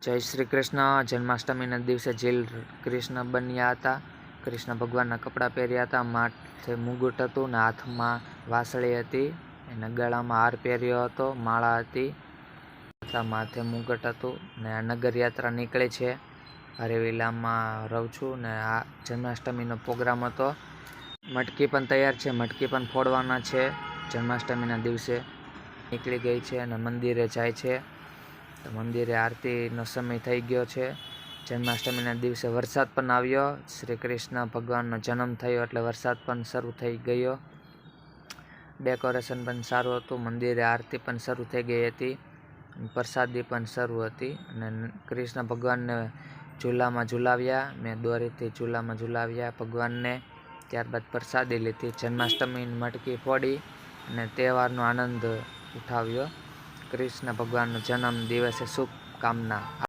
જય શ્રી કૃષ્ણ। જન્માષ્ટમીના દિવસે જીલ કૃષ્ણ બન્યા હતા। કૃષ્ણ ભગવાનના કપડાં પહેર્યા હતા, માથે મુગટ હતું ને હાથમાં વાસળી હતી, એના ગળામાં હાર પહેર્યો હતો, માળા હતી, માથે મુગટ હતું ને આ નગરયાત્રા નીકળી છે। હરેવીલામાં રહું છું ને આ જન્માષ્ટમીનો પ્રોગ્રામ હતો। મટકી પણ તૈયાર છે, મટકી પણ ફોડવાના છે। જન્માષ્ટમીના દિવસે નીકળી ગઈ છે અને મંદિરે જાય છે। તો મંદિરે આરતીનો સમય થઈ ગયો છે। જન્માષ્ટમીના દિવસે વરસાદ પણ આવ્યો, શ્રી કૃષ્ણ ભગવાનનો જન્મ થયો એટલે વરસાદ પણ શરૂ થઈ ગયો। ડેકોરેશન પણ સારું હતું, મંદિરે આરતી પણ શરૂ થઈ ગઈ હતી, પ્રસાદી પણ શરૂ હતી અને કૃષ્ણ ભગવાનને ઝૂલામાં ઝૂલાવ્યા, મેં દોરીથી ઝૂલામાં ઝૂલાવ્યા ભગવાનને। ત્યારબાદ પ્રસાદી લીધી, જન્માષ્ટમીની મટકી ફોડી અને તહેવારનો આનંદ ઉઠાવ્યો। કૃષ્ણ ભગવાનનો જન્મ દિવસે શુભકામના।